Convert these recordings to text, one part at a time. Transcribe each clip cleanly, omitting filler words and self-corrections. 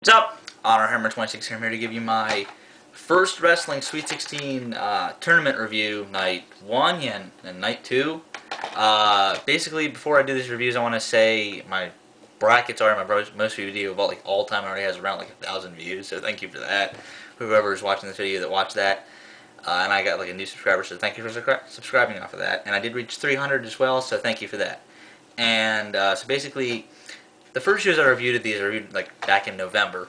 What's up? Honor Hammer 26 here. I'm here to give you my first Wrestling Sweet 16 tournament review, night 1 and night 2. Basically, before I do these reviews, I want to say my brackets are my most viewed video of all time already has around 1,000 views, so thank you for that. Whoever is watching this video that watched that. And I got a new subscriber, so thank you for subscribing off of that. And I did reach 300 as well, so thank you for that. And so basically, the first shows I reviewed these I reviewed back in November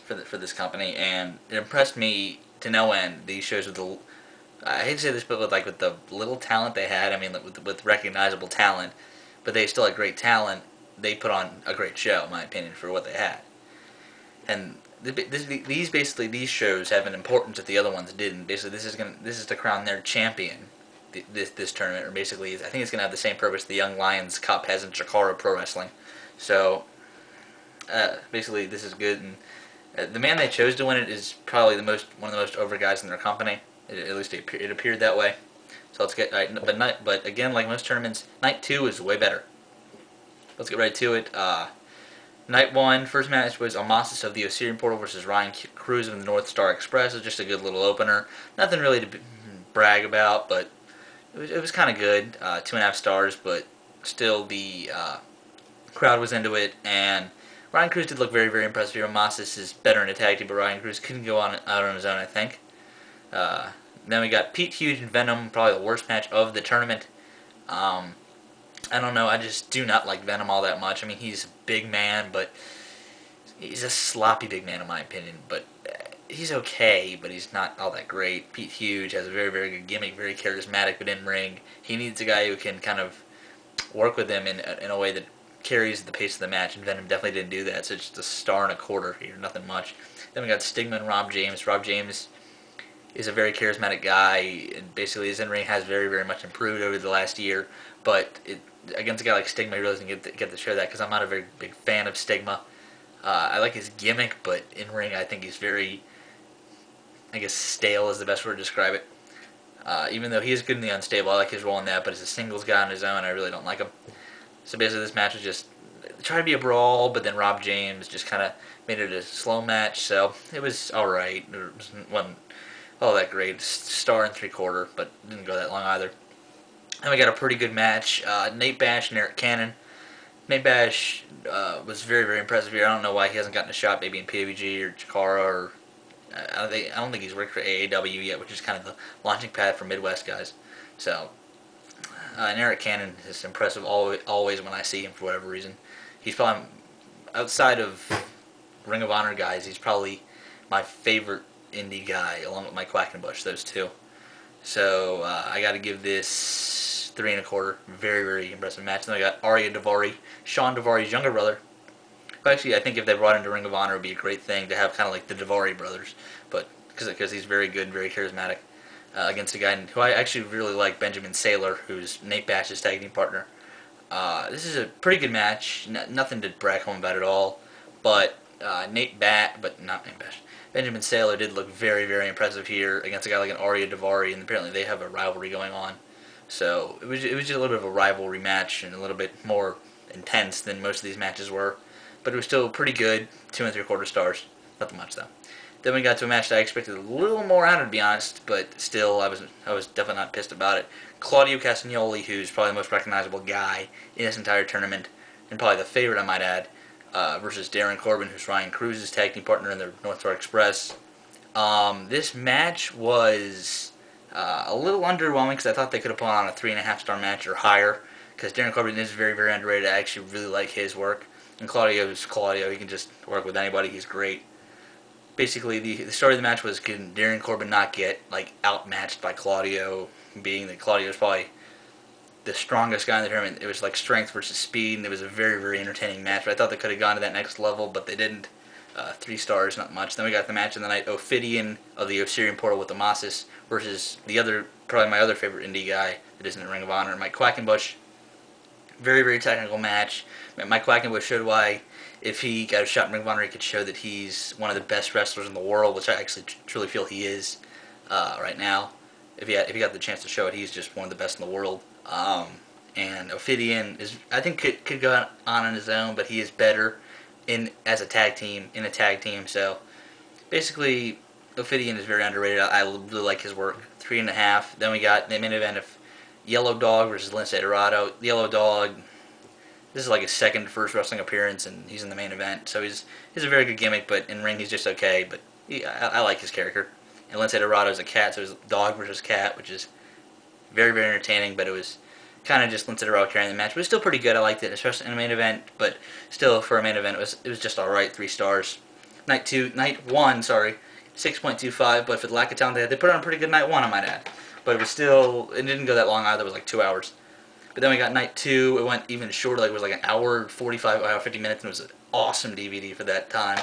for this company, and it impressed me to no end. These shows with the, I hate to say this, but with the little talent they had, I mean with recognizable talent, but they still had great talent. They put on a great show, in my opinion, for what they had. And these shows have an importance that the other ones didn't. Basically, this is to crown their champion. This tournament, or basically, I think it's gonna have the same purpose the Young Lions Cup has in Chicago Pro Wrestling. So basically, this is good, and the man they chose to win it is probably one of the most over guys in their company. At least it appeared that way. So let's get right. But again, like most tournaments, night 2 is way better. Let's get right to it. Night 1, first match was Amasis of the Osirian Portal versus Cruz of the North Star Express. It was just a good little opener. Nothing really to brag about, but it was kind of good. 2.5 stars, but still the crowd was into it, and Cruz did look very, very impressive here. Amasis is better in a tag team, but Cruz couldn't go out on his own, I think. Then we got Pete Hughes and Venom, probably the worst match of the tournament. I don't know, I just do not like Venom all that much. I mean, he's a big man, but he's a sloppy big man in my opinion. But he's okay, but he's not all that great. Pete Hughes has a very, very good gimmick, very charismatic, but in ring, he needs a guy who can kind of work with him in a way that carries the pace of the match, and Venom definitely didn't do that, so it's just a star and a quarter here, nothing much. Then we got Stigma and Rob James. Rob James is a very charismatic guy, and basically his in-ring has very, very much improved over the last year, but against a guy like Stigma, he really doesn't get to share that, because I'm not a very big fan of Stigma. I like his gimmick, but in-ring I think he's very, I guess stale is the best word to describe it. Even though he is good in the unstable, I like his role in that, but as a singles guy on his own, I really don't like him. So basically this match was just, tried to be a brawl, but then Rob James just kind of made it a slow match, so it was alright. It wasn't all that great. Star and 3/4, but didn't go that long either. Then we got a pretty good match. Nate Bash and Eric Cannon. Nate Bash was very, very impressive here. I don't know why he hasn't gotten a shot maybe in PWG or Chikara, or I don't think he's worked for AAW yet, which is kind of the launching pad for Midwest guys. So and Eric Cannon is impressive always when I see him for whatever reason. He's probably, outside of Ring of Honor guys, he's probably my favorite indie guy, along with Mike Quackenbush, those two. So I got to give this 3 1/4. Very, very impressive match. Then I got Arya Daivari, Sean Daivari's younger brother. Actually, I think if they brought him to Ring of Honor, it would be a great thing to have kind of like the Daivari brothers, but because he's very good, very charismatic. Against a guy who I actually really like, Benjamin Saylor, who's Nate Bash's tag team partner. This is a pretty good match. Nothing to brag home about at all. But not Nate Bash. Benjamin Saylor did look very, very impressive here against a guy like an Arya Daivari, and apparently they have a rivalry going on. So it was just a little bit of a rivalry match and a little bit more intense than most of these matches were. But it was still pretty good. 2 3/4 stars. Nothing much though. Then we got to a match that I expected a little more out of, to be honest, but still, I was definitely not pissed about it. Claudio Castagnoli, who's probably the most recognizable guy in this entire tournament, and probably the favorite, I might add, versus Darin Corbin, who's Cruz's tag team partner in the North Star Express. This match was a little underwhelming, because I thought they could have put on a 3.5 star match or higher, because Darin Corbin is very, very underrated. I actually really like his work. And Claudio is Claudio. He can just work with anybody. He's great. Basically, the story of the match was, can Darin Corbin not get outmatched by Claudio, being that Claudio is probably the strongest guy in the tournament. It was like strength versus speed, and it was a very, very entertaining match. But I thought they could have gone to that next level, but they didn't. 3 stars, not much. Then we got the match of the night, Ophidian of the Osirian Portal with Amasis versus probably my other favorite indie guy that isn't in Ring of Honor, Mike Quackenbush. Very, very technical match. Mike Quackenbush showed why, if he got a shot in Ring of Honor, he could show that he's one of the best wrestlers in the world, which I actually truly feel he is right now. If he got the chance to show it, he's just one of the best in the world. And Ophidian I think could go on his own, but he is better as a tag team, in a tag team. So basically, Ophidian is very underrated. I really like his work. 3.5. Then we got the main event of Yellow Dog versus Lince Dorado. Yellow Dog, this is like his first wrestling appearance, and he's in the main event. So he's a very good gimmick, but in ring he's just okay. But I like his character. And Lince Dorado is a cat, so it's dog versus cat, which is very, very entertaining. But it was kind of just Lince Dorado carrying the match. But it was still pretty good. I liked it, especially in a main event. But still, for a main event, it was just alright. 3 stars. Night 1, sorry, 6.25. But for the lack of talent they put on a pretty good night 1, I might add. But it was still, it didn't go that long either. It was like 2 hours. But then we got night 2. It went even shorter. Like it was like an hour 45, hour 50 minutes, and it was an awesome DVD for that time.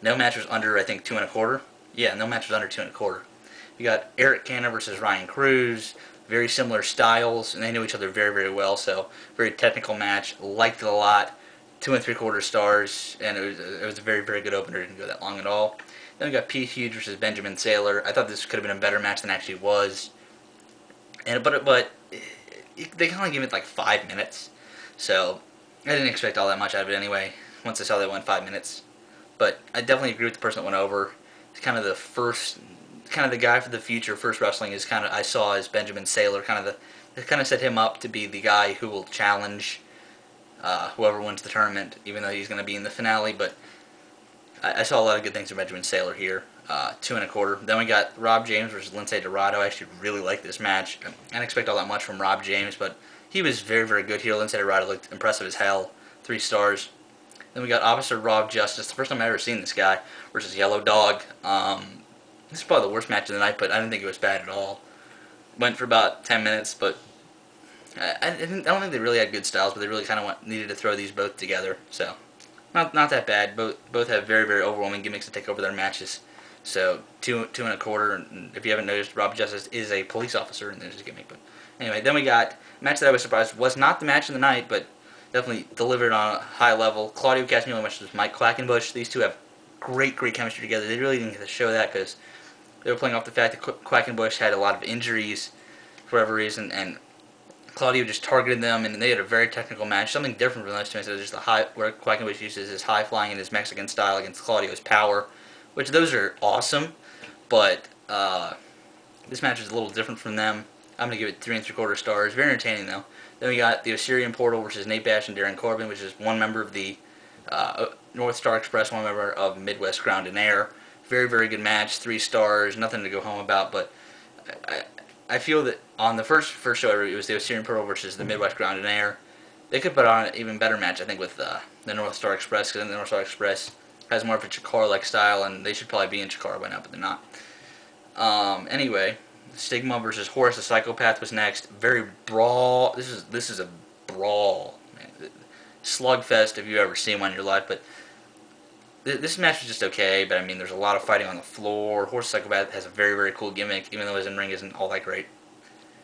No match was under, I think, 2.25. Yeah, no match was under 2.25. We got Arik versus Ryan Cruz. Very similar styles, and they knew each other very, very well. So very technical match. Liked it a lot. 2.75 stars, and it was a very, very good opener. It didn't go that long at all. Then we got Pete Hughes versus Benjamin Sailor. I thought this could have been a better match than it actually was. But they kind of gave it like 5 minutes, so I didn't expect all that much out of it anyway. Once I saw they went 5 minutes, but I definitely agree with the person that went over. It's kind of the first, kind of the guy for the future. First wrestling is kind of I saw as Benjamin Sailor. It kind of set him up to be the guy who will challenge whoever wins the tournament, even though he's going to be in the finale. But I saw a lot of good things from Benjamin Sailor here. 2.25. Then we got Rob James versus Lince Dorado. I actually really like this match. I didn't expect all that much from Rob James, but he was very, very good here. Lince Dorado looked impressive as hell. 3 stars. Then we got Officer Rob Justice. The first time I've ever seen this guy versus Yellow Dog. This is probably the worst match of the night, but I didn't think it was bad at all. Went for about 10 minutes, but I don't think they really had good styles, but they really kind of needed to throw these both together. So not that bad. Both have very, very overwhelming gimmicks to take over their matches. So 2.25, and if you haven't noticed, Rob Justice is a police officer, and there's his gimmick. But anyway, then we got a match that I was surprised was not the match of the night, but definitely delivered on a high level. Claudio Castagnoli versus Mike Quackenbush. These two have great, great chemistry together. They really didn't get to show that because they were playing off the fact that Quackenbush had a lot of injuries for whatever reason, and Claudio just targeted them, and they had a very technical match. Something different from those two instead of just where Quackenbush uses his high flying and his Mexican style against Claudio's power. Which those are awesome, but this match is a little different from them. I'm going to give it 3.75 stars. Very entertaining, though. Then we got the Osirian Portal versus Nate Bash and Darin Corbin, which is one member of the North Star Express, one member of Midwest Ground and Air. Very, very good match. 3 stars. Nothing to go home about, but I feel that on the first show ever, it was the Osirian Portal versus the Midwest Ground and Air. They could put on an even better match, I think, with the North Star Express, because the North Star Express has more of a Chikara-like style, and they should probably be in Chikara by now, but they're not. Anyway, Stigma versus Horace the Psychopath was next. Very brawl. This is a brawl, man. Slugfest if you've ever seen one in your life. But this match was just okay. But I mean, there's a lot of fighting on the floor. Horace the Psychopath has a very, very cool gimmick, even though his in-ring isn't all that great.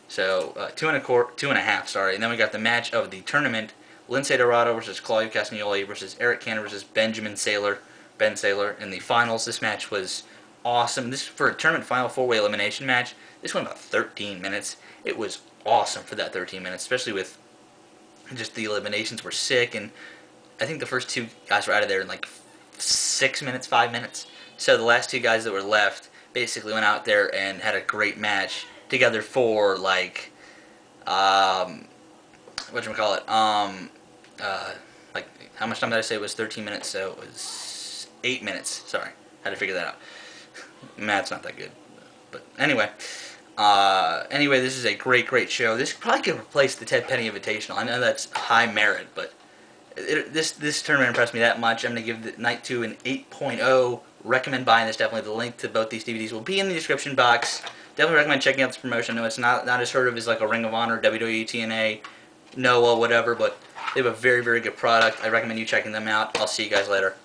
So 2.5. Sorry. And then we got the match of the tournament: Lince Dorado versus Claudio Castagnoli versus Arik versus Benjamin Sailor. Ben Sailor in the finals. This match was awesome. This for a tournament final 4-way elimination match. This went about 13 minutes. It was awesome for that 13 minutes, especially with just the eliminations were sick, and I think the first 2 guys were out of there in like 6 minutes, 5 minutes. So the last 2 guys that were left basically went out there and had a great match together for like whatchamacallit, like how much time did I say it was? 13 minutes, so it was 8 minutes. Sorry, had to figure that out. Math's not that good, but anyway. This is a great, great show. This probably could replace the Ted Penny Invitational. I know that's high merit, but this tournament impressed me that much. I'm going to give the Night 2 an 8.0. Recommend buying this, definitely. The link to both these DVDs will be in the description box. Definitely recommend checking out this promotion. I know it's not as heard of as like a Ring of Honor, WWE, TNA, Noah, whatever, but they have a very, very good product. I recommend you checking them out. I'll see you guys later.